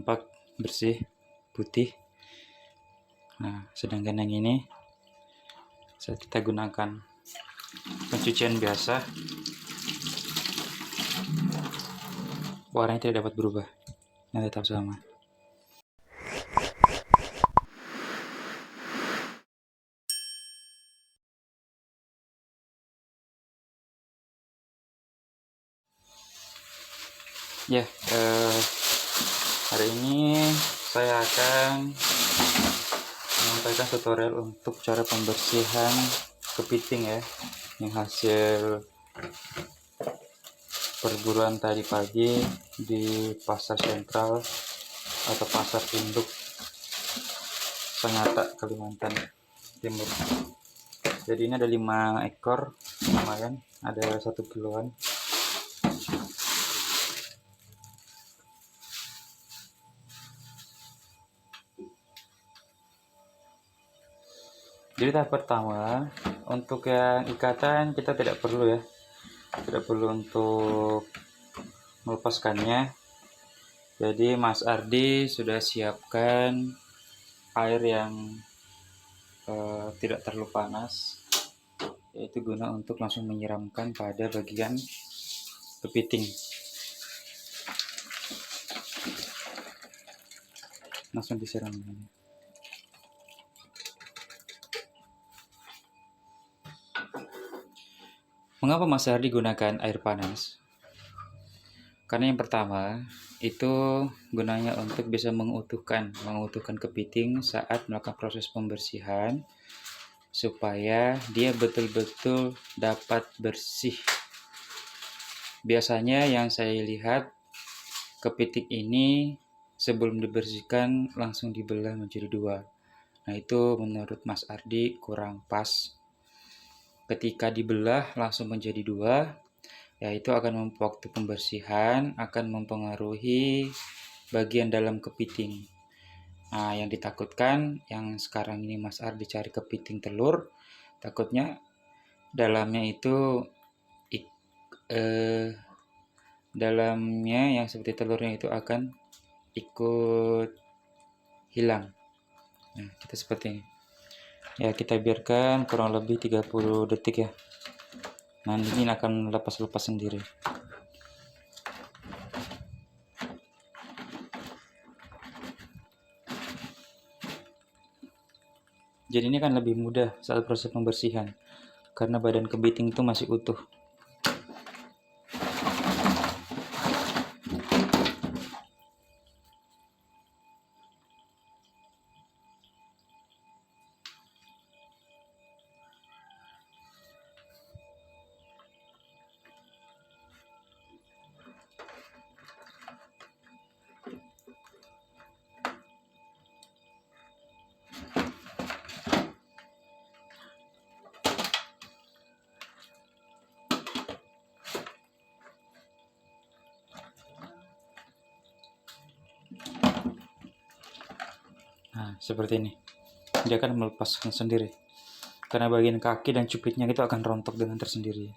tampak bersih, putih. Nah, sedangkan yang ini saat kita gunakan pencucian biasa, warnanya tidak dapat berubah dan tetap sama. Ya, hari ini saya akan menyampaikan tutorial untuk cara pembersihan kepiting ya, yang hasil perburuan tadi pagi di pasar sentral atau pasar induk Sangatta, Kalimantan Timur. Jadi ini ada 5 ekor, lumayan, ada 1 kiloan. Jadi tahap pertama, untuk yang ikatan kita tidak perlu ya, tidak perlu untuk melepaskannya. Jadi Mas Ardi sudah siapkan air yang tidak terlalu panas, yaitu guna untuk langsung menyiramkan pada bagian kepiting. Langsung disiram. Mengapa Mas Ardi gunakan air panas? Karena yang pertama, itu gunanya untuk bisa mengutuhkan kepiting saat melakukan proses pembersihan, supaya dia betul-betul dapat bersih. Biasanya yang saya lihat, kepiting ini sebelum dibersihkan langsung dibelah menjadi 2. Nah, itu menurut Mas Ardi kurang pas. Ketika dibelah langsung menjadi 2, yaitu akan waktu pembersihan akan mempengaruhi bagian dalam kepiting. Nah, yang ditakutkan yang sekarang ini Mas Ardi cari kepiting telur, takutnya dalamnya itu dalamnya yang seperti telurnya itu akan ikut hilang. Nah, kita seperti ini. Ya, kita biarkan kurang lebih 30 detik ya. Nanti ini akan lepas-lepas sendiri. Jadi ini kan lebih mudah saat proses pembersihan, karena badan kepiting itu masih utuh. Nah, seperti ini. Dia akan melepaskan sendiri. Karena bagian kaki dan cupitnya itu akan rontok dengan tersendiri.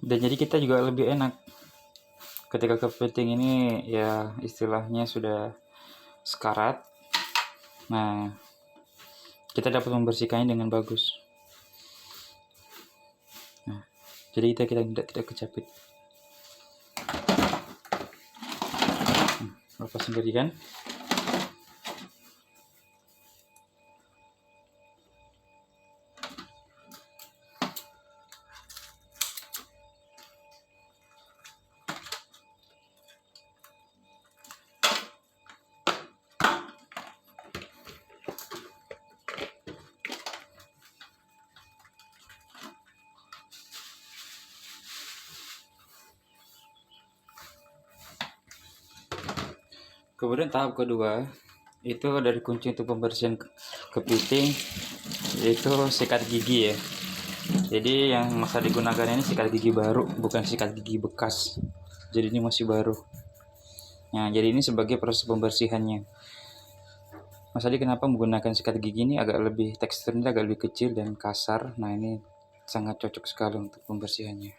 Dan jadi kita juga lebih enak ketika kepiting ini ya istilahnya sudah sekarat. Nah, kita dapat membersihkannya dengan bagus. Nah, jadi kita tidak kejepit. Lepas sendiri kan? Kemudian tahap kedua itu dari kunci untuk pembersihan kepiting, yaitu sikat gigi ya. Jadi yang masa digunakan ini sikat gigi baru, bukan sikat gigi bekas. Jadi ini masih baru. Nah, jadi ini sebagai proses pembersihannya. Mas Adi kenapa menggunakan sikat gigi ini agak lebih, teksturnya agak lebih kecil dan kasar. Nah, ini sangat cocok sekali untuk pembersihannya.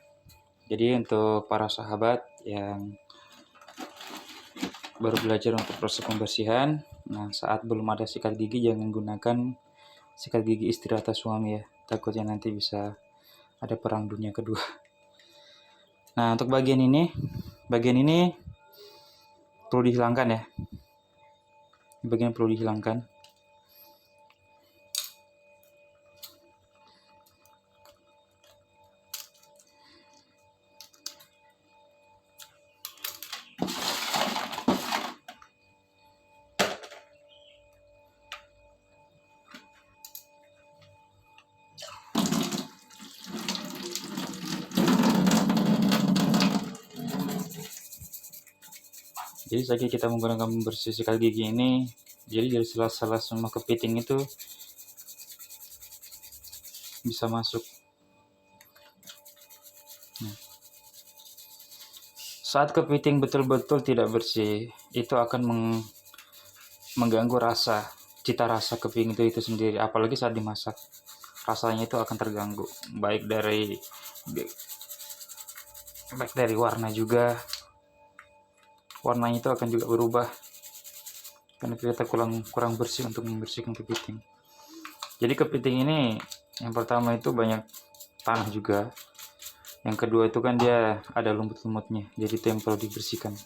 Jadi untuk para sahabat yang baru belajar untuk proses pembersihan, nah saat belum ada sikat gigi jangan gunakan sikat gigi istri atau suami ya, takutnya nanti bisa ada perang dunia kedua. Nah untuk bagian ini perlu dihilangkan ya, bagian perlu dihilangkan. Jadi saat kita menggunakan pembersih sikat gigi ini, jadi dari sela-sela semua kepiting itu bisa masuk. Nah, saat kepiting betul-betul tidak bersih, itu akan mengganggu cita rasa kepiting itu sendiri. Apalagi saat dimasak, rasanya itu akan terganggu. Baik dari warna juga. Warnanya itu akan juga berubah karena kita kurang bersih untuk membersihkan kepiting. Jadi kepiting ini yang pertama itu banyak tanah juga. Yang kedua itu kan dia ada lumut-lumutnya. Jadi itu yang perlu dibersihkan.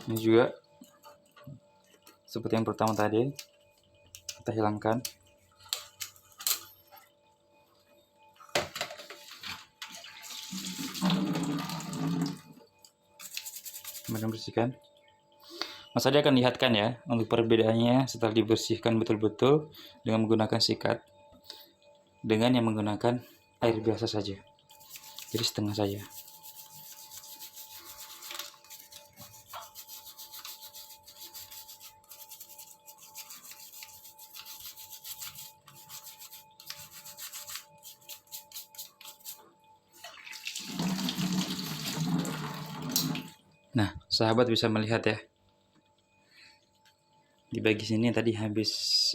Ini juga seperti yang pertama tadi, kita hilangkan. Kemudian bersihkan. Mas Adi akan lihatkan ya untuk perbedaannya setelah dibersihkan betul-betul dengan menggunakan sikat dengan yang menggunakan air biasa saja. Jadi setengah saja. Nah, sahabat bisa melihat ya. Di bagian sini tadi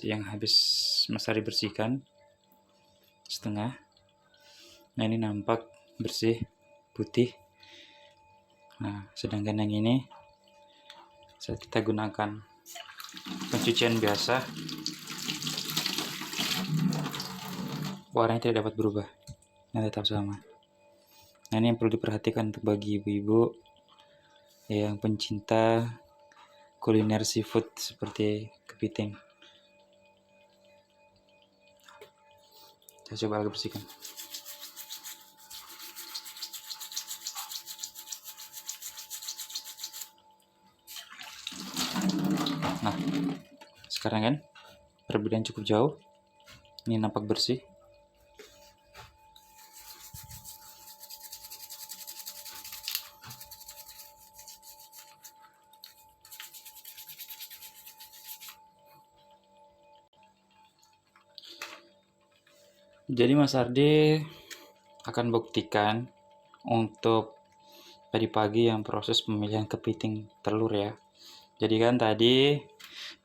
yang habis Mas Ari bersihkan setengah. Nah, ini nampak bersih, putih. Nah, sedangkan yang ini saat kita gunakan pencucian biasa, warnanya tidak dapat berubah. Nah, tetap sama. Nah, ini yang perlu diperhatikan untuk bagi ibu-ibu yang pencinta kuliner seafood seperti kepiting. Saya coba lagi bersihkan. Nah, sekarang kan perbedaan cukup jauh. Ini nampak bersih. Jadi Mas Ardi akan buktikan untuk tadi pagi yang proses pemilihan kepiting telur ya. Jadi kan tadi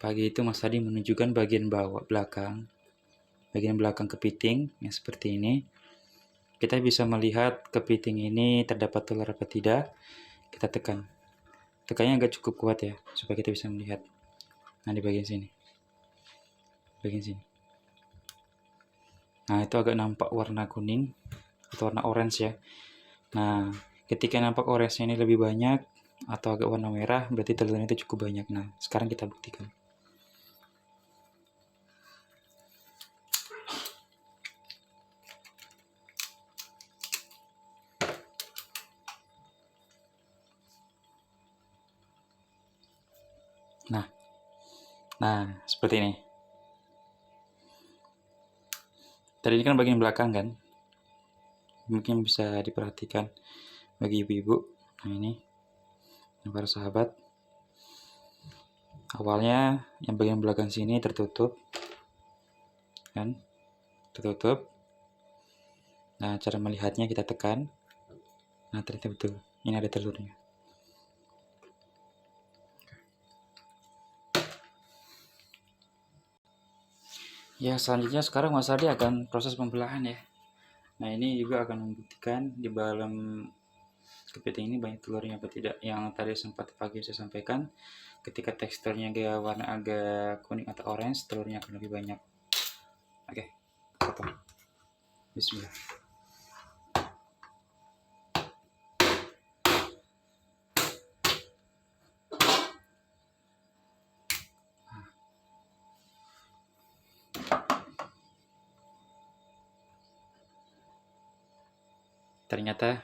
pagi itu Mas Ardi menunjukkan bagian belakang kepiting yang seperti ini. Kita bisa melihat kepiting ini terdapat telur apa tidak. Kita tekan. Tekannya agak cukup kuat ya supaya kita bisa melihat. Nah di bagian sini. Nah, itu agak nampak warna kuning atau warna orange ya. Nah, ketika nampak orange ini lebih banyak, atau agak warna merah, berarti telurnya itu cukup banyak. Nah, sekarang kita buktikan. Nah, seperti ini. Tadi ini kan bagian belakang kan, mungkin bisa diperhatikan bagi ibu-ibu. Nah, ini para sahabat, awalnya yang bagian belakang sini tertutup kan, tertutup. Nah, cara melihatnya kita tekan. Nah, ternyata betul, ini ada telurnya. Ya, selanjutnya sekarang Mas Ardi akan proses pembelahan ya. Nah, ini juga akan membuktikan di dalam kepiting ini banyak telurnya apa tidak. Yang tadi sempat pagi saya sampaikan, ketika teksturnya dia warna agak kuning atau orange, telurnya akan lebih banyak. Oke, potong. Bismillah. Ternyata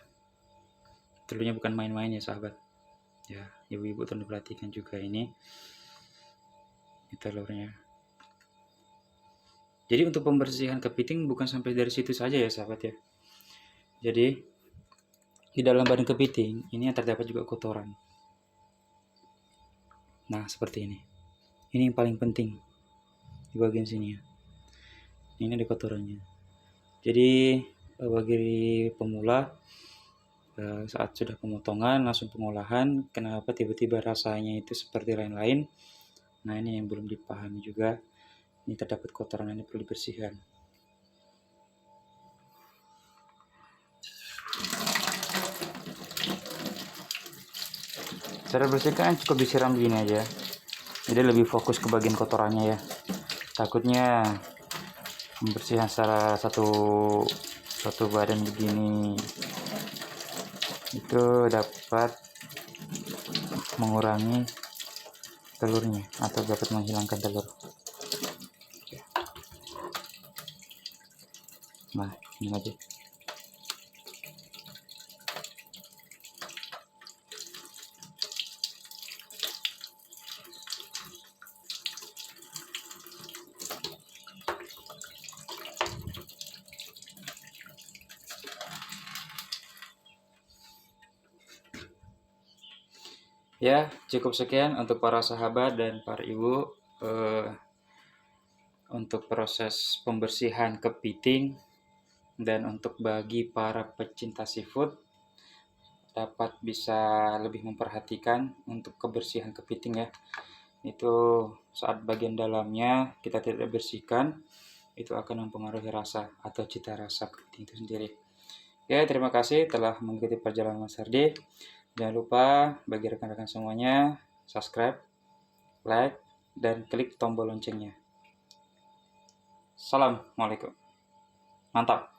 telurnya bukan main-main ya sahabat. Ya, ibu-ibu tolong perhatikan juga ini telurnya. Jadi untuk pembersihan kepiting bukan sampai dari situ saja ya sahabat ya. Jadi di dalam badan kepiting ini terdapat juga kotoran. Nah, seperti ini. Ini yang paling penting di bagian sini ya. Ini ada kotorannya. Jadi bagi pemula saat sudah pemotongan langsung pengolahan, kenapa tiba-tiba rasanya itu seperti lain-lain? Nah, ini yang belum dipahami juga. Ini terdapat kotoran, ini perlu dibersihkan. Cara bersihkan cukup disiram begini aja. Jadi lebih fokus ke bagian kotorannya ya. Takutnya membersihkan secara satu badan begini itu dapat mengurangi telurnya atau dapat menghilangkan telur. Nah, ini aja. Ya, cukup sekian untuk para sahabat dan para ibu untuk proses pembersihan kepiting, dan untuk bagi para pecinta seafood dapat bisa lebih memperhatikan untuk kebersihan kepiting ya. Itu saat bagian dalamnya kita tidak bersihkan, itu akan mempengaruhi rasa atau cita rasa kepiting itu sendiri. Ya, terima kasih telah mengikuti perjalanan Mas Ardi. Jangan lupa bagi rekan-rekan semuanya, subscribe, like, dan klik tombol loncengnya. Assalamualaikum. Mantap.